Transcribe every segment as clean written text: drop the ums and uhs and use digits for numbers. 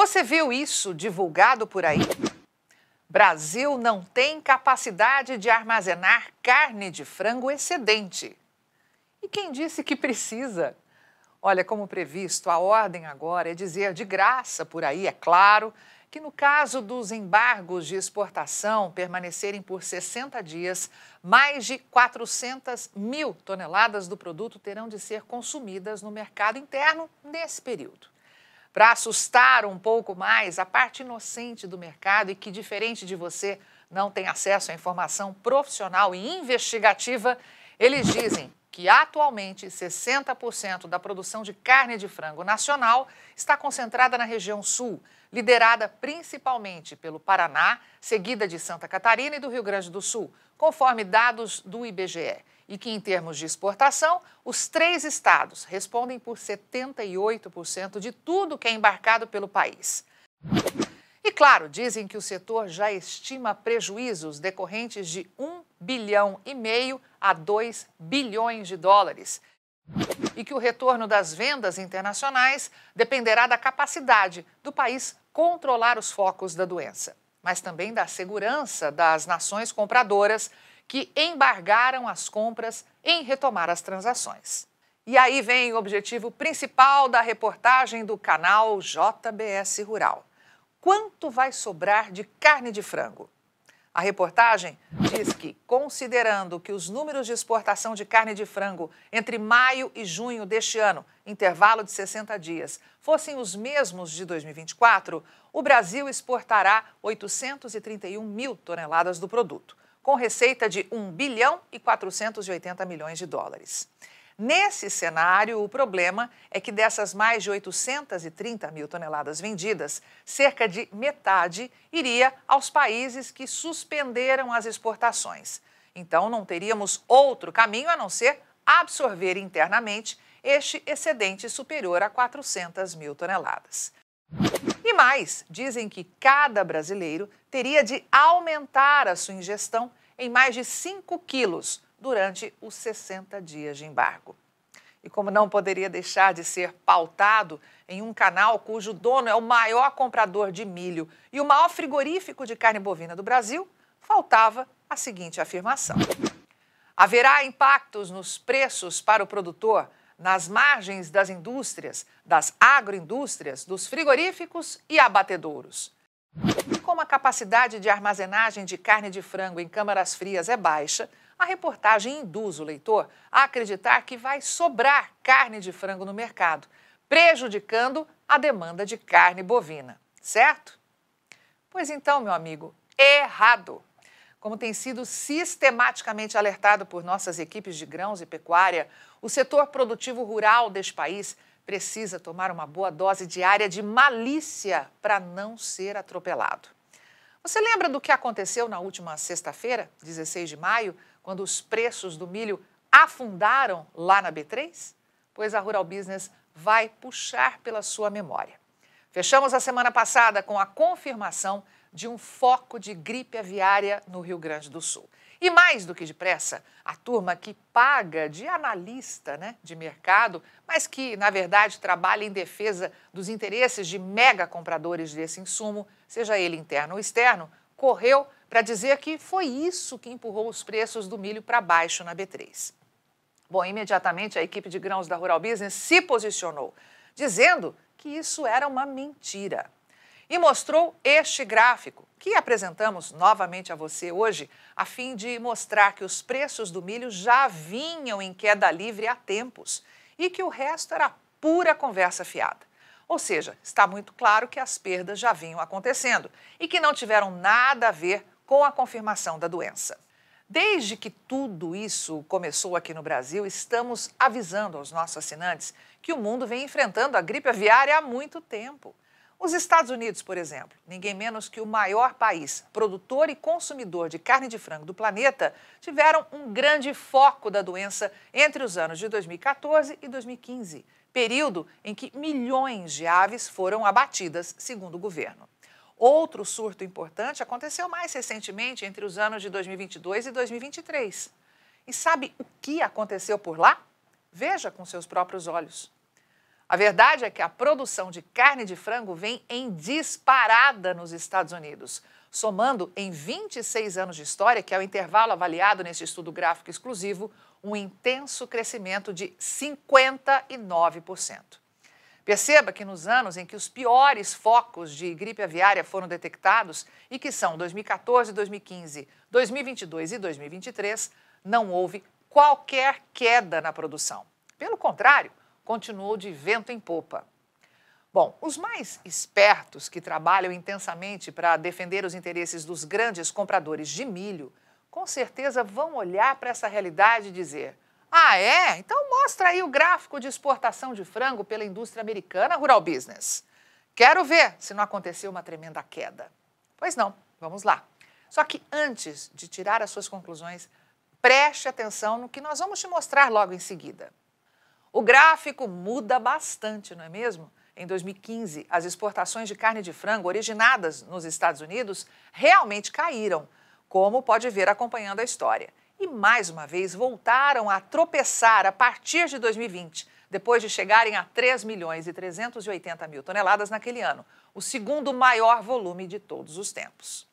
Você viu isso divulgado por aí? Brasil não tem capacidade de armazenar carne de frango excedente. E quem disse que precisa? Olha, como previsto, a ordem agora é dizer de graça por aí, é claro, que no caso dos embargos de exportação permanecerem por 60 dias, mais de 400 mil toneladas do produto terão de ser consumidas no mercado interno nesse período. Para assustar um pouco mais a parte inocente do mercado e que, diferente de você, não tem acesso à informação profissional e investigativa, eles dizem que atualmente 60% da produção de carne de frango nacional está concentrada na região sul, liderada principalmente pelo Paraná, seguida de Santa Catarina e do Rio Grande do Sul, conforme dados do IBGE. E que, em termos de exportação, os 3 estados respondem por 78% de tudo que é embarcado pelo país. E, claro, dizem que o setor já estima prejuízos decorrentes de 1,5 bilhão a 2 bilhões de dólares. E que o retorno das vendas internacionais dependerá da capacidade do país controlar os focos da doença, mas também da segurança das nações compradoras que embargaram as compras em retomar as transações. E aí vem o objetivo principal da reportagem do canal JBS Rural. Quanto vai sobrar de carne de frango? A reportagem diz que, considerando que os números de exportação de carne de frango entre maio e junho deste ano, intervalo de 60 dias, fossem os mesmos de 2024, o Brasil exportará 831 mil toneladas do produto, com receita de 1 bilhão e 480 milhões de dólares. Nesse cenário, o problema é que dessas mais de 830 mil toneladas vendidas, cerca de metade iria aos países que suspenderam as exportações. Então, não teríamos outro caminho a não ser absorver internamente este excedente superior a 400 mil toneladas. E mais, dizem que cada brasileiro teria de aumentar a sua ingestão em mais de 5 quilos durante os 60 dias de embargo. E como não poderia deixar de ser pautado em um canal cujo dono é o maior comprador de milho e o maior frigorífico de carne bovina do Brasil, faltava a seguinte afirmação: haverá impactos nos preços para o produtor, nas margens das indústrias, das agroindústrias, dos frigoríficos e abatedouros. E como a capacidade de armazenagem de carne de frango em câmaras frias é baixa, a reportagem induz o leitor a acreditar que vai sobrar carne de frango no mercado, prejudicando a demanda de carne bovina, certo? Pois então, meu amigo, errado! Como tem sido sistematicamente alertado por nossas equipes de grãos e pecuária, o setor produtivo rural deste país precisa tomar uma boa dose diária de malícia para não ser atropelado. Você lembra do que aconteceu na última sexta-feira, 16 de maio, quando os preços do milho afundaram lá na B3? Pois a Rural Business vai puxar pela sua memória. Fechamos a semana passada com a confirmação de um foco de gripe aviária no Rio Grande do Sul. E mais do que depressa, a turma que paga de analista, de mercado, mas que, na verdade, trabalha em defesa dos interesses de mega compradores desse insumo, seja ele interno ou externo, correu para dizer que foi isso que empurrou os preços do milho para baixo na B3. Bom, imediatamente a equipe de grãos da Rural Business se posicionou, dizendo que isso era uma mentira. E mostrou este gráfico, que apresentamos novamente a você hoje, a fim de mostrar que os preços do milho já vinham em queda livre há tempos e que o resto era pura conversa fiada. Ou seja, está muito claro que as perdas já vinham acontecendo e que não tiveram nada a ver com a confirmação da doença. Desde que tudo isso começou aqui no Brasil, estamos avisando aos nossos assinantes que o mundo vem enfrentando a gripe aviária há muito tempo. Os Estados Unidos, por exemplo, ninguém menos que o maior país produtor e consumidor de carne de frango do planeta, tiveram um grande foco da doença entre os anos de 2014 e 2015, período em que milhões de aves foram abatidas, segundo o governo. Outro surto importante aconteceu mais recentemente entre os anos de 2022 e 2023. E sabe o que aconteceu por lá? Veja com seus próprios olhos. A verdade é que a produção de carne de frango vem em disparada nos Estados Unidos, somando em 26 anos de história, que é o intervalo avaliado nesse estudo gráfico exclusivo, um intenso crescimento de 59%. Perceba que nos anos em que os piores focos de gripe aviária foram detectados, e que são 2014, 2015, 2022 e 2023, não houve qualquer queda na produção. Pelo contrário, continuou de vento em popa. Bom, os mais espertos que trabalham intensamente para defender os interesses dos grandes compradores de milho, com certeza vão olhar para essa realidade e dizer: ah, é? Então mostra aí o gráfico de exportação de frango pela indústria americana, Rural Business. Quero ver se não aconteceu uma tremenda queda. Pois não, vamos lá. Só que antes de tirar as suas conclusões, preste atenção no que nós vamos te mostrar logo em seguida. O gráfico muda bastante, não é mesmo? Em 2015, as exportações de carne de frango originadas nos Estados Unidos realmente caíram, como pode ver acompanhando a história. E, mais uma vez, voltaram a tropeçar a partir de 2020, depois de chegarem a 3.380.000 toneladas naquele ano, o segundo maior volume de todos os tempos.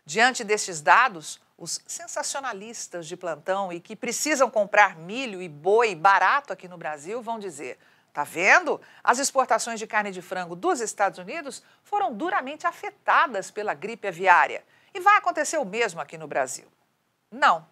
Diante destes dados, os sensacionalistas de plantão e que precisam comprar milho e boi barato aqui no Brasil vão dizer: tá vendo? As exportações de carne de frango dos Estados Unidos foram duramente afetadas pela gripe aviária. E vai acontecer o mesmo aqui no Brasil. Não,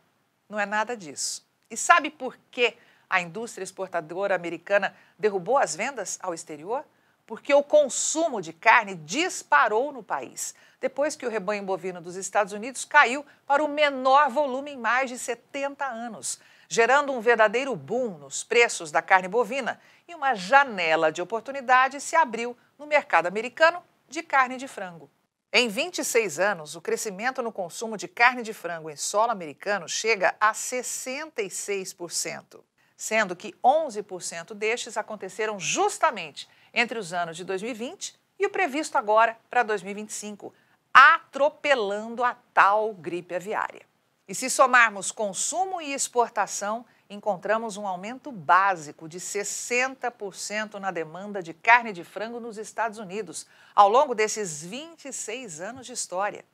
não é nada disso. E sabe por que a indústria exportadora americana derrubou as vendas ao exterior? Porque o consumo de carne disparou no país, depois que o rebanho bovino dos Estados Unidos caiu para o menor volume em mais de 70 anos, gerando um verdadeiro boom nos preços da carne bovina, e uma janela de oportunidade se abriu no mercado americano de carne de frango. Em 26 anos, o crescimento no consumo de carne de frango em solo americano chega a 66%, sendo que 11% destes aconteceram justamente entre os anos de 2020 e o previsto agora para 2025, atropelando a tal gripe aviária. E se somarmos consumo e exportação, encontramos um aumento básico de 60% na demanda de carne de frango nos Estados Unidos, ao longo desses 26 anos de história.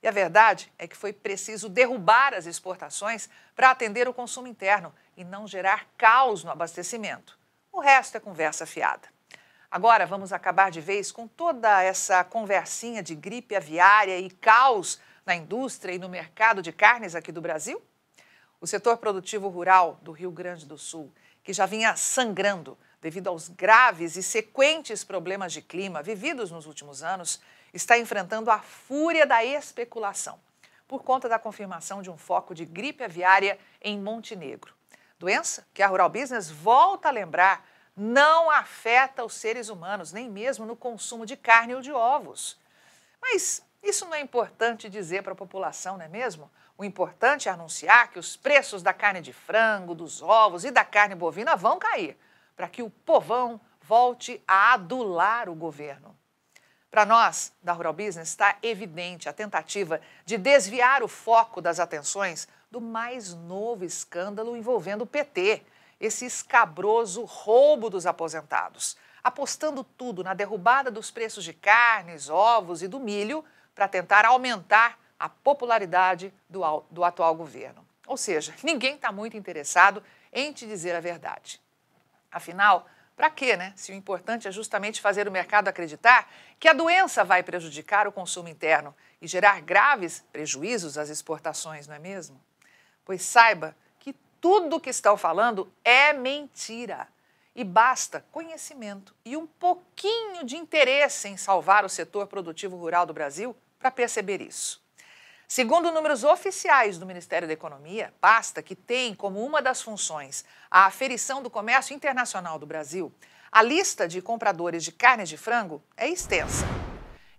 E a verdade é que foi preciso derrubar as exportações para atender o consumo interno e não gerar caos no abastecimento. O resto é conversa fiada. Agora vamos acabar de vez com toda essa conversinha de gripe aviária e caos na indústria e no mercado de carnes aqui do Brasil? O setor produtivo rural do Rio Grande do Sul, que já vinha sangrando devido aos graves e sequentes problemas de clima vividos nos últimos anos, está enfrentando a fúria da especulação, por conta da confirmação de um foco de gripe aviária em Montenegro. Doença que a Rural Business volta a lembrar não afeta os seres humanos, nem mesmo no consumo de carne ou de ovos. Mas isso não é importante dizer para a população, não é mesmo? O importante é anunciar que os preços da carne de frango, dos ovos e da carne bovina vão cair, para que o povão volte a adular o governo. Para nós, da Rural Business, está evidente a tentativa de desviar o foco das atenções do mais novo escândalo envolvendo o PT, esse escabroso roubo dos aposentados, apostando tudo na derrubada dos preços de carnes, ovos e do milho para tentar aumentar a popularidade do atual governo. Ou seja, ninguém está muito interessado em te dizer a verdade. Afinal, para quê, né? Se o importante é justamente fazer o mercado acreditar que a doença vai prejudicar o consumo interno e gerar graves prejuízos às exportações, não é mesmo? Pois saiba que tudo o que estão falando é mentira. E basta conhecimento e um pouquinho de interesse em salvar o setor produtivo rural do Brasil para perceber isso. Segundo números oficiais do Ministério da Economia, pasta que tem como uma das funções a aferição do comércio internacional do Brasil, a lista de compradores de carne de frango é extensa.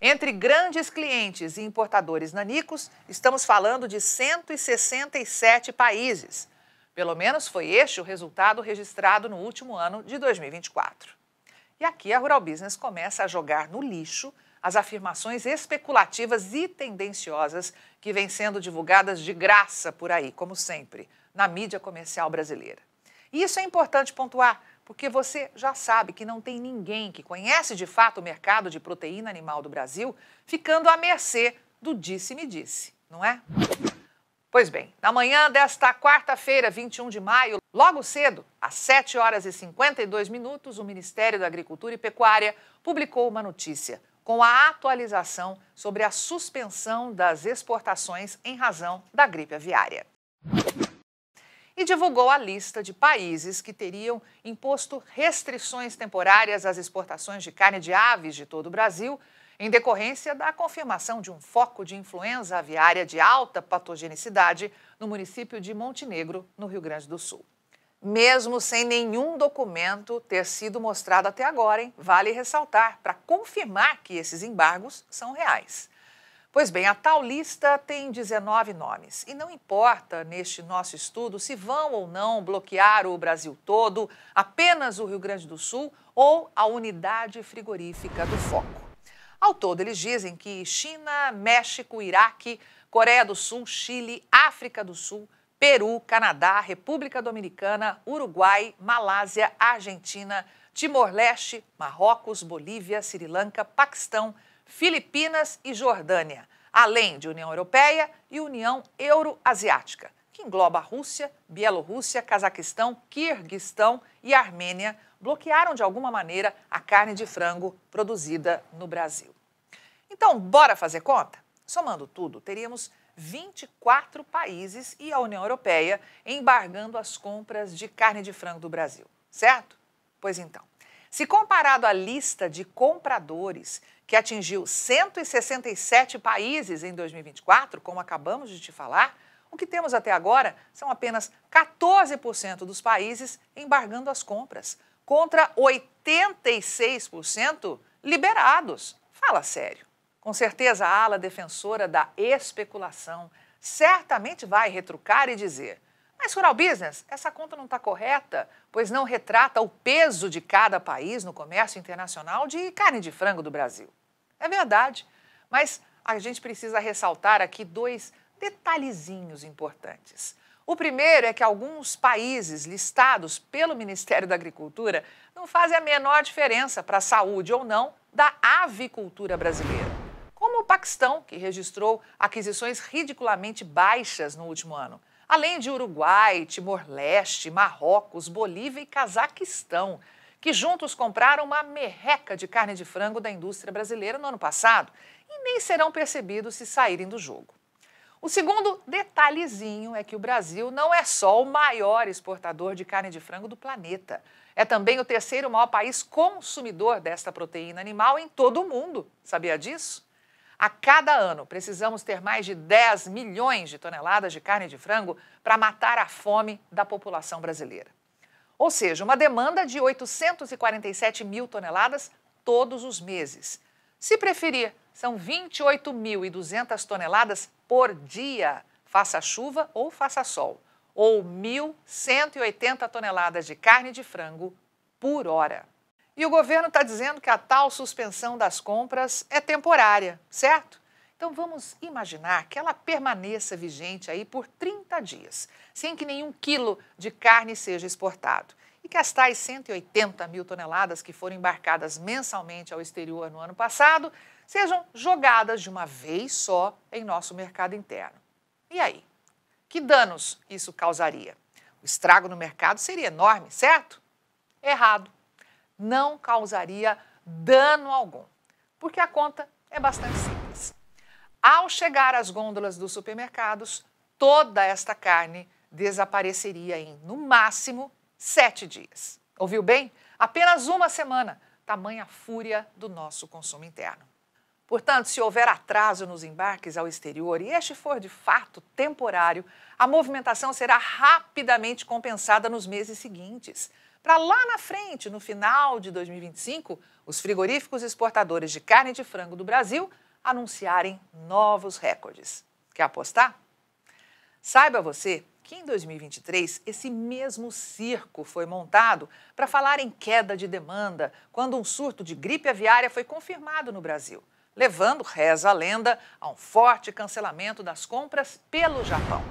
Entre grandes clientes e importadores nanicos, estamos falando de 167 países. Pelo menos foi este o resultado registrado no último ano de 2024. E aqui a Rural Business começa a jogar no lixo as afirmações especulativas e tendenciosas que vêm sendo divulgadas de graça por aí, como sempre, na mídia comercial brasileira. E isso é importante pontuar, porque você já sabe que não tem ninguém que conhece de fato o mercado de proteína animal do Brasil ficando à mercê do disse-me-disse, não é? Pois bem, na manhã desta quarta-feira, 21 de maio, logo cedo, às 7 horas e 52 minutos, o Ministério da Agricultura e Pecuária publicou uma notícia com a atualização sobre a suspensão das exportações em razão da gripe aviária. E divulgou a lista de países que teriam imposto restrições temporárias às exportações de carne de aves de todo o Brasil, em decorrência da confirmação de um foco de influenza aviária de alta patogenicidade no município de Montenegro, no Rio Grande do Sul. Mesmo sem nenhum documento ter sido mostrado até agora, hein? Vale ressaltar para confirmar que esses embargos são reais. Pois bem, a tal lista tem 19 nomes e não importa neste nosso estudo se vão ou não bloquear o Brasil todo, apenas o Rio Grande do Sul ou a unidade frigorífica do foco. Ao todo, eles dizem que China, México, Iraque, Coreia do Sul, Chile, África do Sul, Peru, Canadá, República Dominicana, Uruguai, Malásia, Argentina, Timor-Leste, Marrocos, Bolívia, Sri Lanka, Paquistão, Filipinas e Jordânia, além de União Europeia e União Euroasiática, que engloba a Rússia, Bielorrússia, Cazaquistão, Quirguistão e Armênia, bloquearam de alguma maneira a carne de frango produzida no Brasil. Então, bora fazer conta? Somando tudo, teríamos 24 países e a União Europeia embargando as compras de carne de frango do Brasil, certo? Pois então, se comparado à lista de compradores, que atingiu 167 países em 2024, como acabamos de te falar, o que temos até agora são apenas 14% dos países embargando as compras, contra 86% liberados. Fala sério. Com certeza a ala defensora da especulação certamente vai retrucar e dizer: mas, Rural Business, essa conta não está correta, pois não retrata o peso de cada país no comércio internacional de carne de frango do Brasil. É verdade, mas a gente precisa ressaltar aqui dois detalhezinhos importantes. O primeiro é que alguns países listados pelo Ministério da Agricultura não fazem a menor diferença para a saúde ou não da avicultura brasileira. Como o Paquistão, que registrou aquisições ridiculamente baixas no último ano, além de Uruguai, Timor-Leste, Marrocos, Bolívia e Cazaquistão, que juntos compraram uma merreca de carne de frango da indústria brasileira no ano passado e nem serão percebidos se saírem do jogo. O segundo detalhezinho é que o Brasil não é só o maior exportador de carne de frango do planeta. É também o terceiro maior país consumidor desta proteína animal em todo o mundo. Sabia disso? A cada ano, precisamos ter mais de 10 milhões de toneladas de carne de frango para matar a fome da população brasileira. Ou seja, uma demanda de 847 mil toneladas todos os meses. Se preferir, são 28.200 toneladas por dia, faça chuva ou faça sol, ou 1.180 toneladas de carne de frango por hora. E o governo está dizendo que a tal suspensão das compras é temporária, certo? Então vamos imaginar que ela permaneça vigente aí por 30 dias, sem que nenhum quilo de carne seja exportado. E que as tais 180 mil toneladas que foram embarcadas mensalmente ao exterior no ano passado sejam jogadas de uma vez só em nosso mercado interno. E aí? Que danos isso causaria? O estrago no mercado seria enorme, certo? Errado. Não causaria dano algum, porque a conta é bastante simples. Ao chegar às gôndolas dos supermercados, toda esta carne desapareceria em, no máximo, 7 dias. Ouviu bem? Apenas uma semana, tamanha fúria do nosso consumo interno. Portanto, se houver atraso nos embarques ao exterior e este for de fato temporário, a movimentação será rapidamente compensada nos meses seguintes. Para lá na frente, no final de 2025, os frigoríficos exportadores de carne de frango do Brasil anunciarem novos recordes. Quer apostar? Saiba você que em 2023 esse mesmo circo foi montado para falar em queda de demanda quando um surto de gripe aviária foi confirmado no Brasil, levando, reza a lenda, a um forte cancelamento das compras pelo Japão.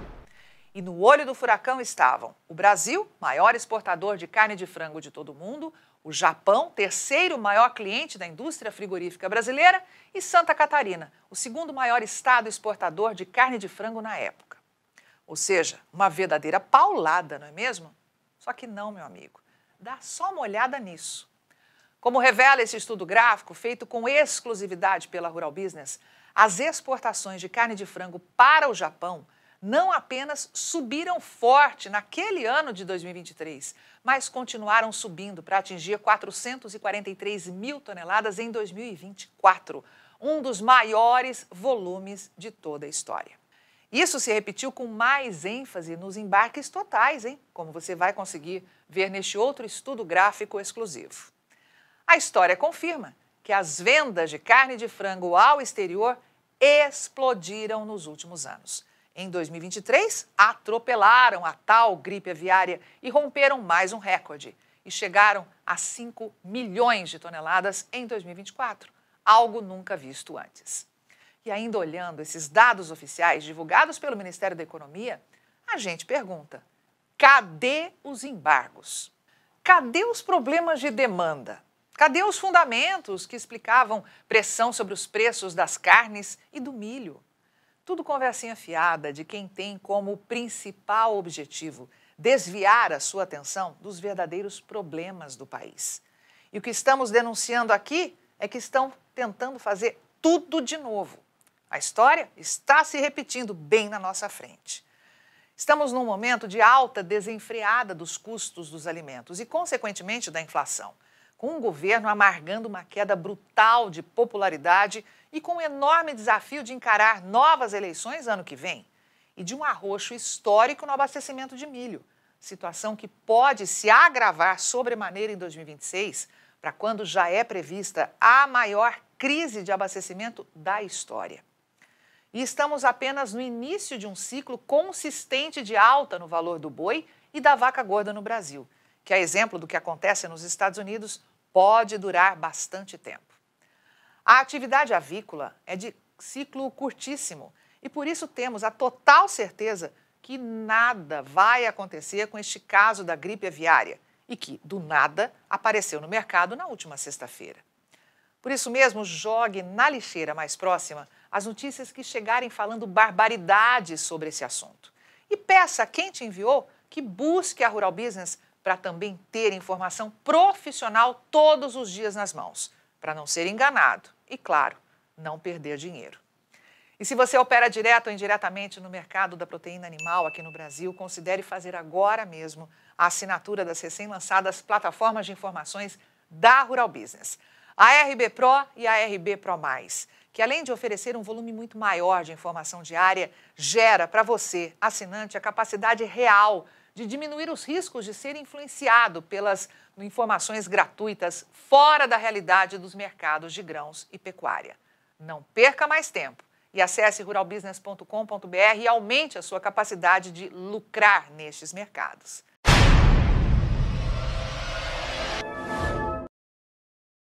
E no olho do furacão estavam o Brasil, maior exportador de carne de frango de todo o mundo, o Japão, terceiro maior cliente da indústria frigorífica brasileira, e Santa Catarina, o segundo maior estado exportador de carne de frango na época. Ou seja, uma verdadeira paulada, não é mesmo? Só que não, meu amigo. Dá só uma olhada nisso. Como revela esse estudo gráfico, feito com exclusividade pela Rural Business, as exportações de carne de frango para o Japão não apenas subiram forte naquele ano de 2023, mas continuaram subindo para atingir 443 mil toneladas em 2024, um dos maiores volumes de toda a história. Isso se repetiu com mais ênfase nos embarques totais, hein? Como você vai conseguir ver neste outro estudo gráfico exclusivo. A história confirma que as vendas de carne de frango ao exterior explodiram nos últimos anos. Em 2023, atropelaram a tal gripe aviária e romperam mais um recorde. E chegaram a 5 milhões de toneladas em 2024, algo nunca visto antes. E ainda olhando esses dados oficiais divulgados pelo Ministério da Economia, a gente pergunta: cadê os embargos? Cadê os problemas de demanda? Cadê os fundamentos que explicavam pressão sobre os preços das carnes e do milho? Tudo conversinha fiada de quem tem como principal objetivo desviar a sua atenção dos verdadeiros problemas do país. E o que estamos denunciando aqui é que estão tentando fazer tudo de novo. A história está se repetindo bem na nossa frente. Estamos num momento de alta desenfreada dos custos dos alimentos e, consequentemente, da inflação, com o governo amargando uma queda brutal de popularidade e com o enorme desafio de encarar novas eleições ano que vem e de um arroxo histórico no abastecimento de milho, situação que pode se agravar sobremaneira em 2026, para quando já é prevista a maior crise de abastecimento da história. E estamos apenas no início de um ciclo consistente de alta no valor do boi e da vaca gorda no Brasil, que, a exemplo do que acontece nos Estados Unidos, pode durar bastante tempo. A atividade avícola é de ciclo curtíssimo e, por isso, temos a total certeza que nada vai acontecer com este caso da gripe aviária e que, do nada, apareceu no mercado na última sexta-feira. Por isso mesmo, jogue na lixeira mais próxima as notícias que chegarem falando barbaridades sobre esse assunto. E peça a quem te enviou que busque a Rural Business para também ter informação profissional todos os dias nas mãos, para não ser enganado e, claro, não perder dinheiro. E se você opera direto ou indiretamente no mercado da proteína animal aqui no Brasil, considere fazer agora mesmo a assinatura das recém-lançadas plataformas de informações da Rural Business, a RB Pro e a RB Pro+, que além de oferecer um volume muito maior de informação diária, gera para você, assinante, a capacidade real de diminuir os riscos de ser influenciado pelas informações gratuitas fora da realidade dos mercados de grãos e pecuária. Não perca mais tempo e acesse ruralbusiness.com.br e aumente a sua capacidade de lucrar nestes mercados.